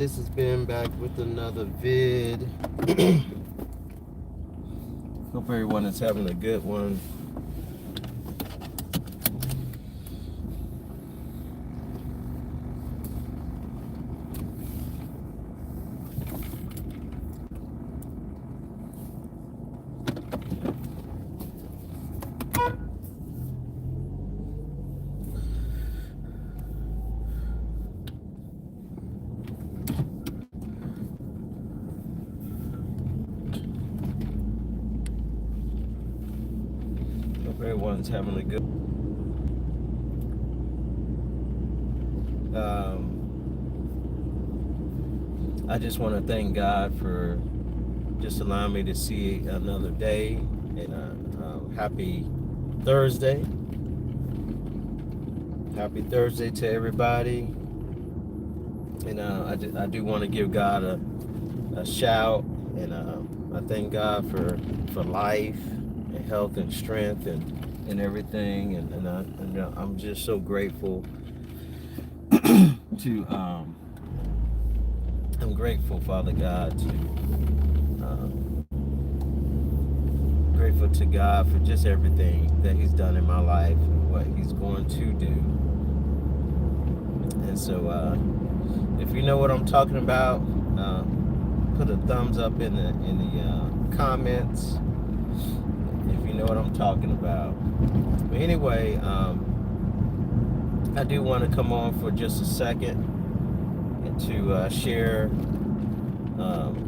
This has been back with another vid. Hope everyone is having a good one. Hope everyone's having a good. I just want to thank God for just allowing me to see another day, and happy Thursday. Happy Thursday to everybody. And I do want to give God a shout, and I thank God for life and health and strength and everything, and I'm just so grateful to I'm grateful, Father God, grateful to God for just everything that He's done in my life and what He's going to do. And so if you know what I'm talking about, put a thumbs up in the comments if you know what I'm talking about. But anyway, I do want to come on for just a second and to share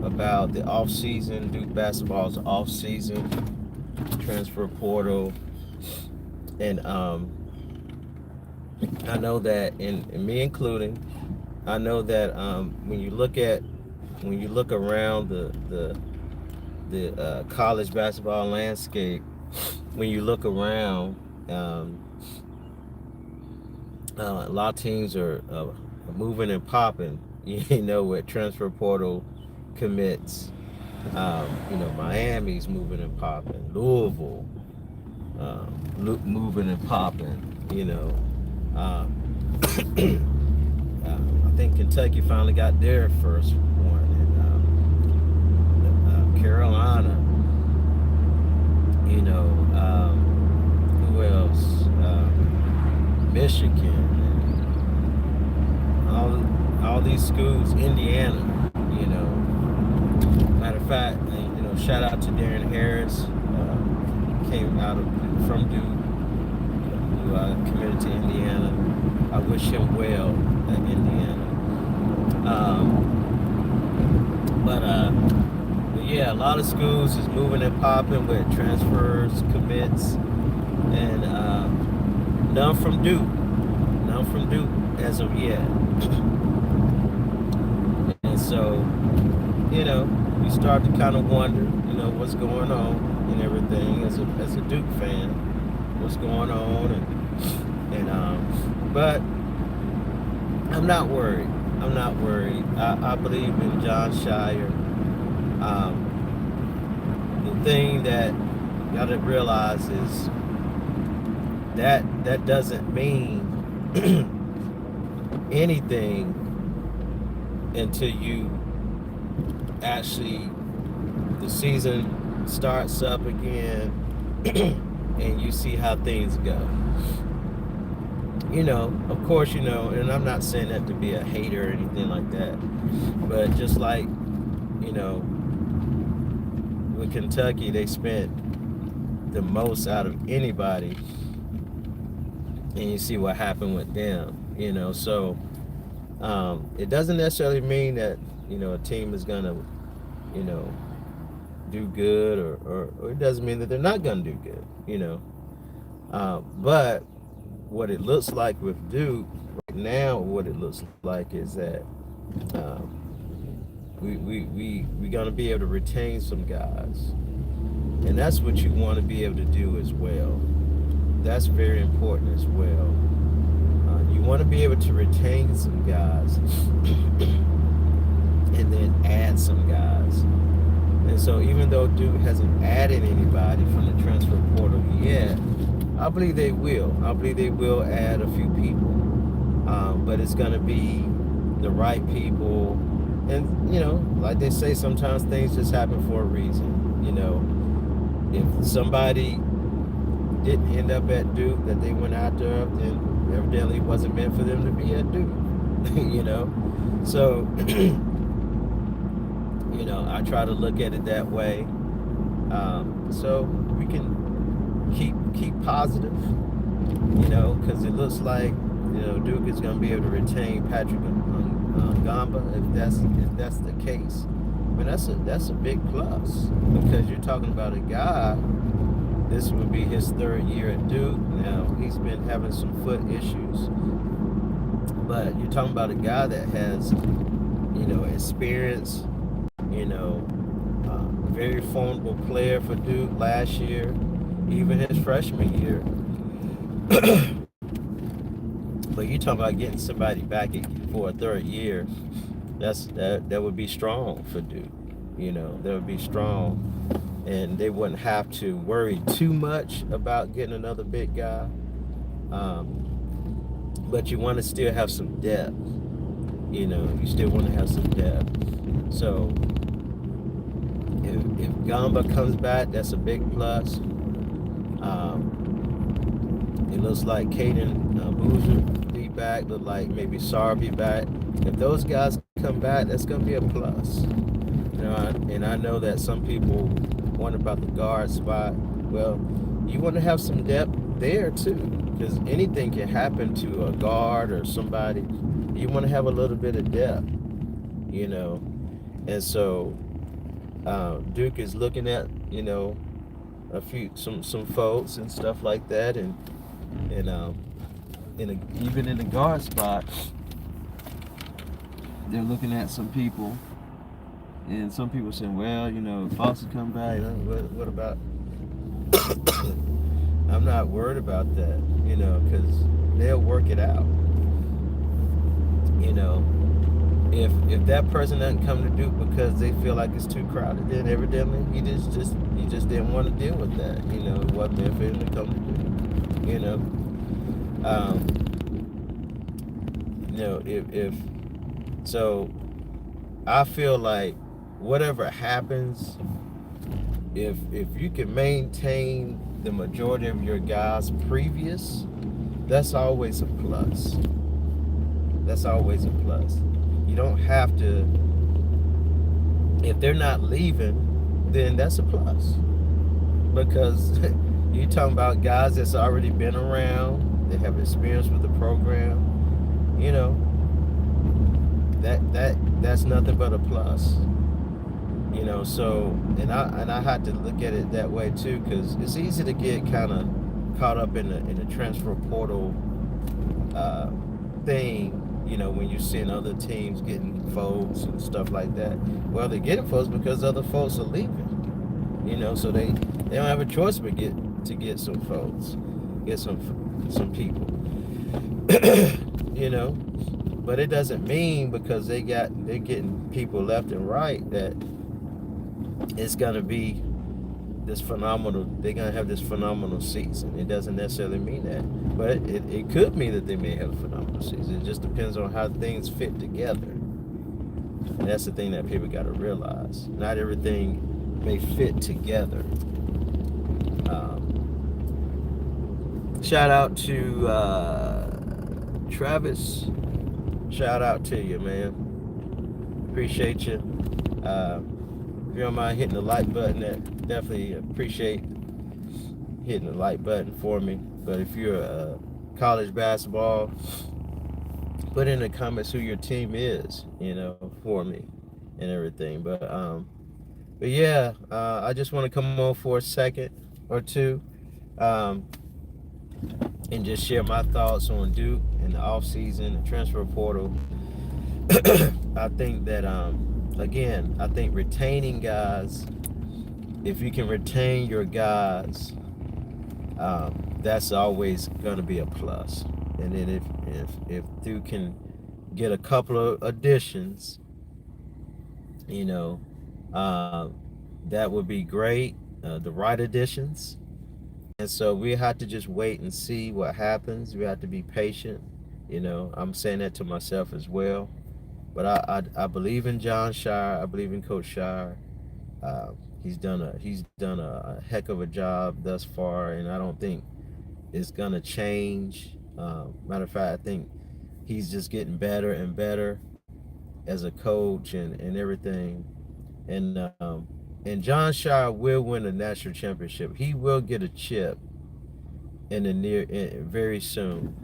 about the off season. Duke basketball's off season, transfer portal, and I know that, and me including, I know that when you look around the college basketball landscape, when you look around, a lot of teams are moving and popping, with transfer portal commits. Miami's moving and popping, Louisville moving and popping, I think Kentucky finally got their first one, and Carolina, who else? Michigan, and all these schools, Indiana, Matter of fact, shout out to Darren Harris, came from Duke, who committed to Indiana. I wish him well at Indiana. But yeah, a lot of schools is moving and popping with transfers, commits, and none from Duke as of yet. And so, you start to kind of wonder, what's going on and everything as a Duke fan, what's going on, but I'm not worried. I believe in Jon Scheyer. The thing that you got to realize is that doesn't mean anything until you actually, the season starts up again and you see how things go. Of course, and I'm not saying that to be a hater or anything like that, but just like, with Kentucky, they spent the most out of anybody, and you see what happened with them, so it doesn't necessarily mean that, a team is gonna, do good, or it doesn't mean that they're not gonna do good, but what it looks like with Duke right now, what it looks like is that we're gonna be able to retain some guys, and that's what you want to be able to do as well. That's very important as well. You want to be able to retain some guys and then add some guys. And so even though Duke hasn't added anybody from the transfer portal yet, I believe they will. I believe they will add a few people. But it's going to be the right people and like they say, sometimes things just happen for a reason. If somebody didn't end up at Duke that they went after, then evidently it wasn't meant for them to be at Duke. So I try to look at it that way, so we can keep positive, because it looks like Duke is going to be able to retain Patrick Gamba if that's the case. I mean, that's a big plus, because you're talking about a guy. This would be his third year at Duke. Now he's been having some foot issues, but you're talking about a guy that has experience. Very formidable player for Duke last year, even his freshman year. But you talking about getting somebody back for a third year, that would be strong for Duke. That would be strong, and they wouldn't have to worry too much about getting another big guy. But you want to still have some depth. You still want to have some depth. So if Gamba comes back, that's a big plus. It looks like Caden Boozer be back. Look like maybe Sarr be back. If those guys come back, that's going to be a plus. And I know that some people wonder about the guard spot. Well, you want to have some depth there too, because anything can happen to a guard or somebody. You want to have a little bit of depth, and so Duke is looking at some folks and stuff like that, and even in the guard spot, they're looking at some people, and some people saying, well, if Foster come back, what about? I'm not worried about that, because they'll work it out. If that person doesn't come to Duke because they feel like it's too crowded, then evidently he just didn't want to deal with that. It wasn't there for him to come to Duke. If so, I feel like whatever happens, if you can maintain the majority of your guys previous, that's always a plus. That's always a plus. You don't have to, if they're not leaving, then that's a plus. Because you're talking about guys that's already been around, they have experience with the program, that's nothing but a plus. So and I had to look at it that way too, because it's easy to get kind of caught up in the transfer portal thing, when you're seeing other teams getting folks and stuff like that. Well, they're getting folks because other folks are leaving, so they don't have a choice but to get some folks, get some people. But it doesn't mean because they're getting people left and right that it's gonna be this phenomenal. They're gonna have this phenomenal season. It doesn't necessarily mean that, but it could mean that they may have a phenomenal season. It just depends on how things fit together. And that's the thing that people got to realize. Not everything may fit together. Shout out to Travis. Shout out to you, man. Appreciate you. If you don't mind hitting the like button, that definitely appreciate hitting the like button for me. But if you're college basketball, put in the comments who your team is, for me and everything. But yeah, I just want to come on for a second or two, and just share my thoughts on Duke and the offseason, the transfer portal. I think that again, I think retaining guys, if you can retain your guys, that's always going to be a plus. And then if Duke can get a couple of additions, that would be great, the right additions. And so we have to just wait and see what happens. We have to be patient. I'm saying that to myself as well. But I believe in John Shire. I believe in Coach Shire. He's done a heck of a job thus far, and I don't think it's gonna change. Matter of fact, I think he's just getting better and better as a coach and everything. And and John Shire will win a national championship. He will get a chip in the very soon.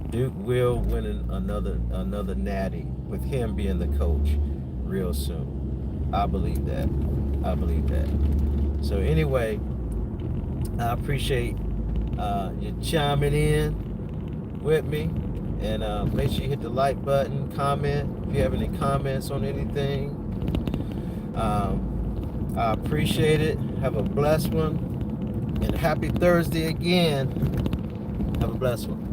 Duke will win another natty with him being the coach real soon. I believe that. I believe that. So anyway, I appreciate you chiming in with me, and make sure you hit the like button, comment if you have any comments on anything. I appreciate it. Have a blessed one, and happy Thursday again. Have a blessed one.